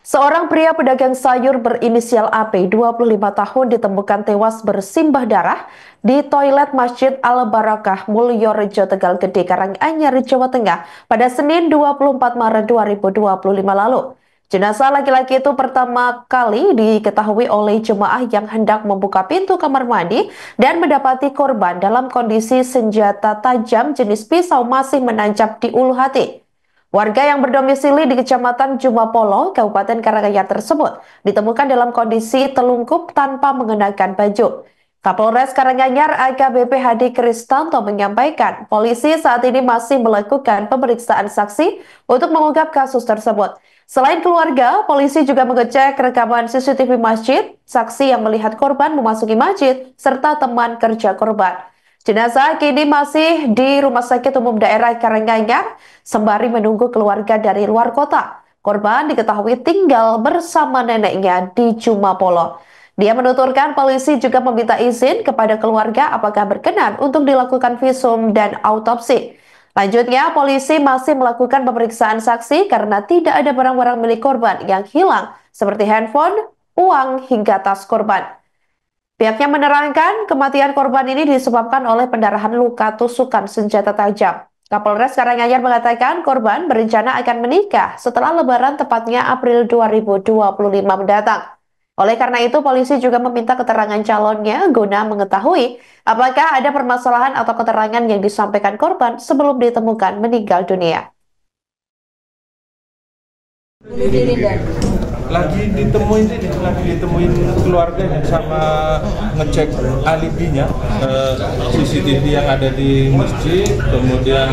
Seorang pria pedagang sayur berinisial AP, 25 tahun, ditemukan tewas bersimbah darah di toilet Masjid Al-Barakah, Mulyorejo, Tegal Gede, Karanganyar, Jawa Tengah pada Senin 24 Maret 2025 lalu. Jenazah laki-laki itu pertama kali diketahui oleh jemaah yang hendak membuka pintu kamar mandi dan mendapati korban dalam kondisi senjata tajam jenis pisau masih menancap di ulu hati. Warga yang berdomisili di Kecamatan Jumapolo, Kabupaten Karanganyar tersebut ditemukan dalam kondisi telungkup tanpa mengenakan baju. Kapolres Karanganyar AKBP Hadi Kristanto menyampaikan, polisi saat ini masih melakukan pemeriksaan saksi untuk mengungkap kasus tersebut. Selain keluarga, polisi juga mengecek rekaman CCTV masjid, saksi yang melihat korban memasuki masjid, serta teman kerja korban. Jenazah kini masih di Rumah Sakit Umum Daerah Karanganyar sembari menunggu keluarga dari luar kota. Korban diketahui tinggal bersama neneknya di Jumapolo. Dia menuturkan polisi juga meminta izin kepada keluarga apakah berkenan untuk dilakukan visum dan autopsi. Lanjutnya, polisi masih melakukan pemeriksaan saksi karena tidak ada barang-barang milik korban yang hilang seperti handphone, uang, hingga tas korban. Pihaknya menerangkan kematian korban ini disebabkan oleh pendarahan luka tusukan senjata tajam. Kapolres Karanganyar mengatakan korban berencana akan menikah setelah Lebaran tepatnya April 2025 mendatang. Oleh karena itu, polisi juga meminta keterangan calonnya guna mengetahui apakah ada permasalahan atau keterangan yang disampaikan korban sebelum ditemukan meninggal dunia. Bunuh diri dan lagi ditemuin keluarganya sama ngecek alibinya, CCTV yang ada di masjid, kemudian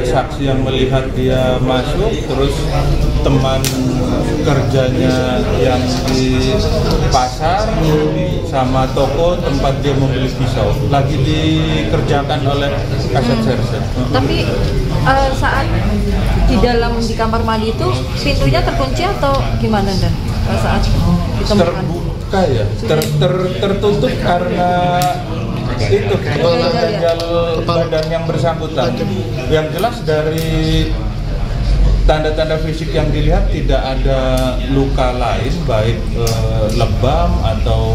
saksi yang melihat dia masuk, terus teman kerjanya yang di pasar sama toko tempat dia membeli pisau lagi dikerjakan oleh Kasat Serse. tapi saat di kamar mandi itu pintunya terkunci atau gimana dan saat ditemukan? Terbuka ya, tertutup karena itu ganjal badan yang bersangkutan. Yang jelas dari tanda-tanda fisik yang dilihat tidak ada luka lain, baik lebam atau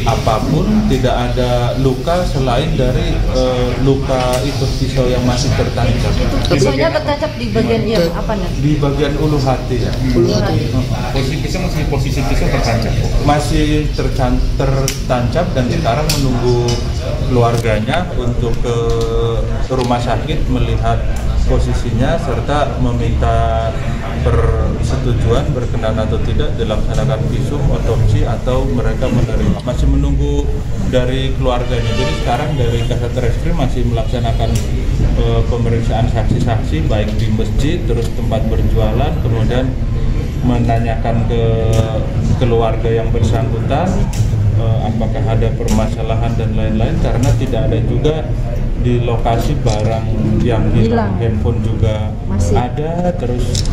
apapun, tidak ada luka selain dari luka itu pisau yang masih tertancap. Pisaunya tertancap di bagian yang apa nih? Di bagian ulu hati ya. Posisi pisau tertancap. Masih tertancap dan sekarang menunggu keluarganya untuk ke rumah sakit melihat posisinya serta meminta persetujuan berkenan atau tidak dilaksanakan visum, otopsi atau mereka menerima. Masih menunggu dari keluarganya. Jadi sekarang dari Kasat Reskrim masih melaksanakan pemeriksaan saksi-saksi baik di masjid, terus tempat berjualan, kemudian menanyakan ke keluarga yang bersangkutan apakah ada permasalahan dan lain-lain, karena tidak ada juga di lokasi barang yang hilang. Handphone juga masih ada, terus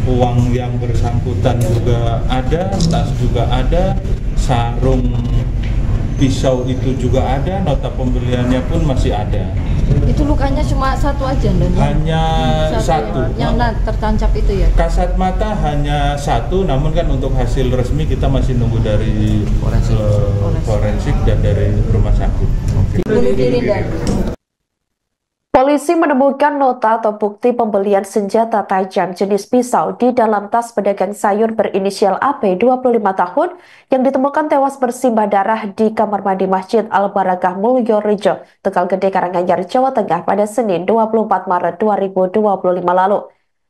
uang yang bersangkutan juga ada, tas juga ada, sarung pisau itu juga ada, nota pembeliannya pun masih ada. Itu lukanya cuma satu aja dan hanya satu yang tertancap itu ya. Kasat mata hanya satu, namun kan untuk hasil resmi kita masih nunggu dari forensik dan dari rumah sakit. Bunuh diri dan Polisi menemukan nota atau bukti pembelian senjata tajam jenis pisau di dalam tas pedagang sayur berinisial AP, 25 tahun, yang ditemukan tewas bersimbah darah di kamar mandi Masjid Al-Barakah, Mulyorejo, Tegal Gede, Karanganyar, Jawa Tengah pada Senin 24 Maret 2025 lalu.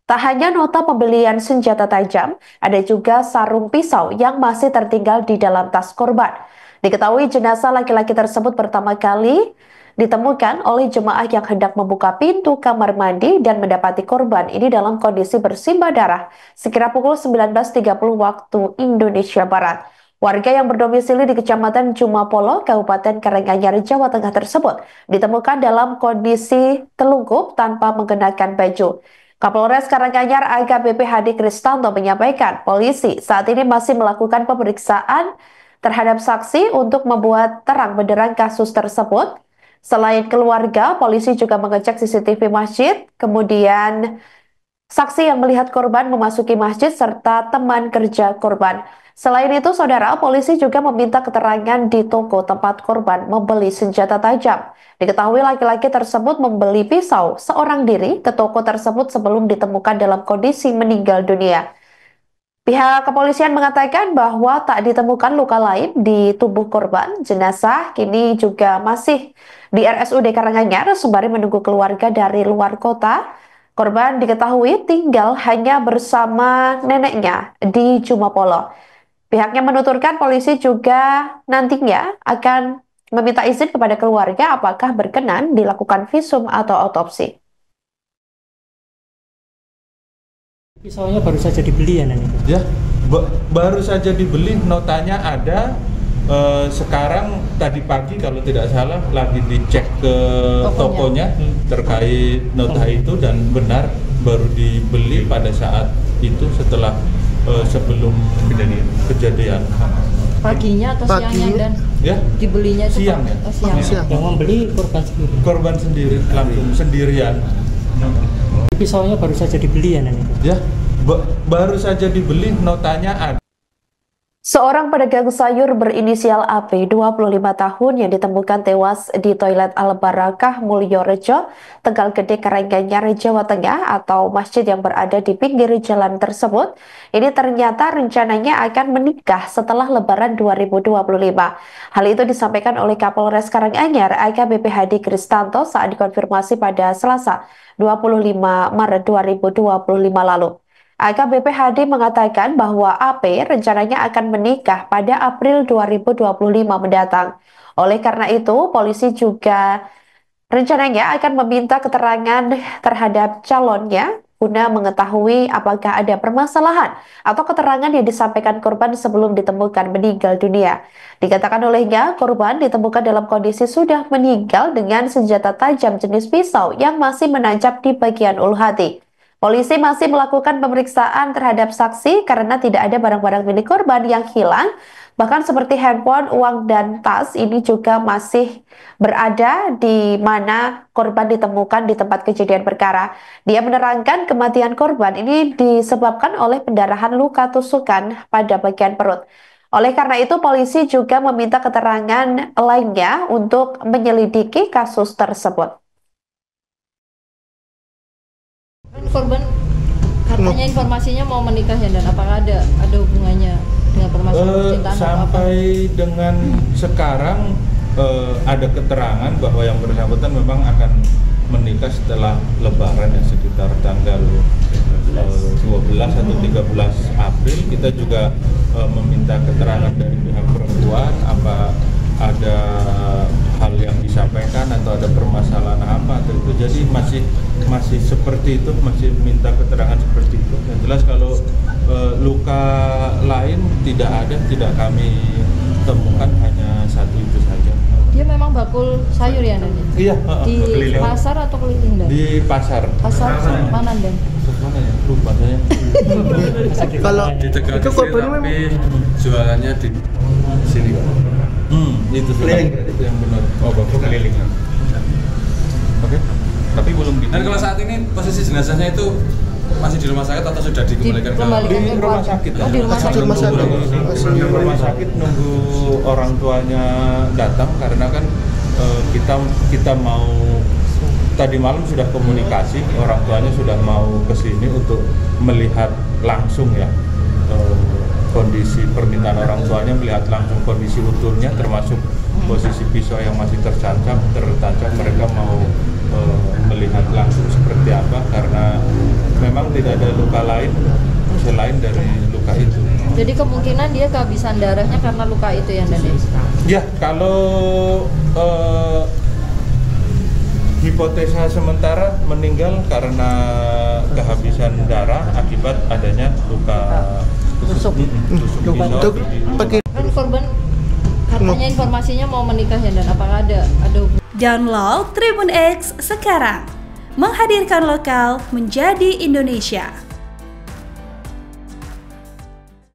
Tak hanya nota pembelian senjata tajam, ada juga sarung pisau yang masih tertinggal di dalam tas korban. Diketahui jenazah laki-laki tersebut pertama kali ditemukan oleh jemaah yang hendak membuka pintu kamar mandi dan mendapati korban ini dalam kondisi bersimbah darah sekira pukul 19.30 waktu Indonesia Barat. Warga yang berdomisili di Kecamatan Jumapolo, Kabupaten Karanganyar, Jawa Tengah tersebut ditemukan dalam kondisi telungkup tanpa mengenakan baju. Kapolres Karanganyar AKBP Hadi Kristanto menyampaikan polisi saat ini masih melakukan pemeriksaan terhadap saksi untuk membuat terang benderang kasus tersebut. Selain keluarga, polisi juga mengecek CCTV masjid, kemudian saksi yang melihat korban memasuki masjid serta teman kerja korban. Selain itu, saudara, polisi juga meminta keterangan di toko tempat korban membeli senjata tajam. Diketahui laki-laki tersebut membeli pisau seorang diri ke toko tersebut sebelum ditemukan dalam kondisi meninggal dunia. Pihak kepolisian mengatakan bahwa tak ditemukan luka lain di tubuh korban. Jenazah kini juga masih di RSUD Karanganyar sembari menunggu keluarga dari luar kota. Korban diketahui tinggal hanya bersama neneknya di Jumapolo. Pihaknya menuturkan polisi juga nantinya akan meminta izin kepada keluarga apakah berkenan dilakukan visum atau autopsi. Pisaunya baru saja dibeli ya, Nani? Ya, baru saja dibeli, notanya ada. Sekarang tadi pagi kalau tidak salah lagi dicek ke tokonya terkait nota itu, dan benar baru dibeli pada saat itu setelah sebelum kejadian. Paginya atau siangnya, dan ya, dibelinya itu siang ya. Siang. Yang membeli korban sendiri. Korban sendiri, langsung sendirian. Pisaunya baru saja dibeli ya, Nani? Ya, baru saja dibeli, notanya ada. Seorang pedagang sayur berinisial AP 25 tahun yang ditemukan tewas di toilet Al-Barakah Mulyorejo, Tegal Gede, Karanganyar, Jawa Tengah atau masjid yang berada di pinggir jalan tersebut, ini ternyata rencananya akan menikah setelah Lebaran 2025. Hal itu disampaikan oleh Kapolres Karanganyar AKBP Hadi Kristanto saat dikonfirmasi pada Selasa 25 Maret 2025 lalu. AKBP Hadi mengatakan bahwa AP rencananya akan menikah pada April 2025 mendatang. Oleh karena itu, polisi juga rencananya akan meminta keterangan terhadap calonnya guna mengetahui apakah ada permasalahan atau keterangan yang disampaikan korban sebelum ditemukan meninggal dunia. Dikatakan olehnya, korban ditemukan dalam kondisi sudah meninggal dengan senjata tajam jenis pisau yang masih menancap di bagian ulu hati. Polisi masih melakukan pemeriksaan terhadap saksi karena tidak ada barang-barang milik korban yang hilang. Bahkan seperti handphone, uang, dan tas ini juga masih berada di mana korban ditemukan di tempat kejadian perkara. Dia menerangkan kematian korban ini disebabkan oleh pendarahan luka tusukan pada bagian perut. Oleh karena itu, polisi juga meminta keterangan lainnya untuk menyelidiki kasus tersebut. Korban katanya informasinya mau menikah ya, dan apakah ada hubungannya dengan permasalahan percintaan sampai dengan sekarang ada keterangan bahwa yang bersangkutan memang akan menikah setelah Lebaran ya, sekitar tanggal 12 atau 13 April. Kita juga meminta keterangan dari pihak perempuan apa ada hal yang disampaikan atau ada permasalahan apa atau itu. Jadi masih seperti itu, masih minta keterangan seperti itu. Yang jelas kalau luka lain tidak ada, tidak kami temukan, hanya satu itu saja. Dia memang bakul sayur ya, Dan? Iya. Di pasar atau keliling, Dan? Di pasar. Pasar mana, Dan? Mana ya? Lupa saya. Kalau di Tegal itu korbannya tapi jualannya di sini. Itu keliling, itu yang benar. Oh, bakul keliling. Oke. Tapi belum di. Dan kalau saat ini posisi jenazahnya itu masih di rumah sakit atau sudah dikembalikan ke di rumah sakit? Oh, di rumah sakit. Di rumah sakit nunggu orang tuanya datang, karena kan kita mau tadi malam sudah komunikasi, orang tuanya sudah mau ke sini untuk melihat langsung ya kondisi permintaan orang tuanya, melihat langsung kondisi utuhnya termasuk posisi pisau yang masih tertancap. Mereka mau melihat langsung seperti apa, karena memang tidak ada luka lain selain dari luka itu. Jadi kemungkinan dia kehabisan darahnya karena luka itu ya, Dan? Ya, kalau hipotesa sementara meninggal karena kehabisan darah akibat adanya luka Tusuk. pisau. Kan korban katanya informasinya mau menikah ya, Dan? Apakah ada hubungan? Download Tribun X sekarang, menghadirkan lokal menjadi Indonesia.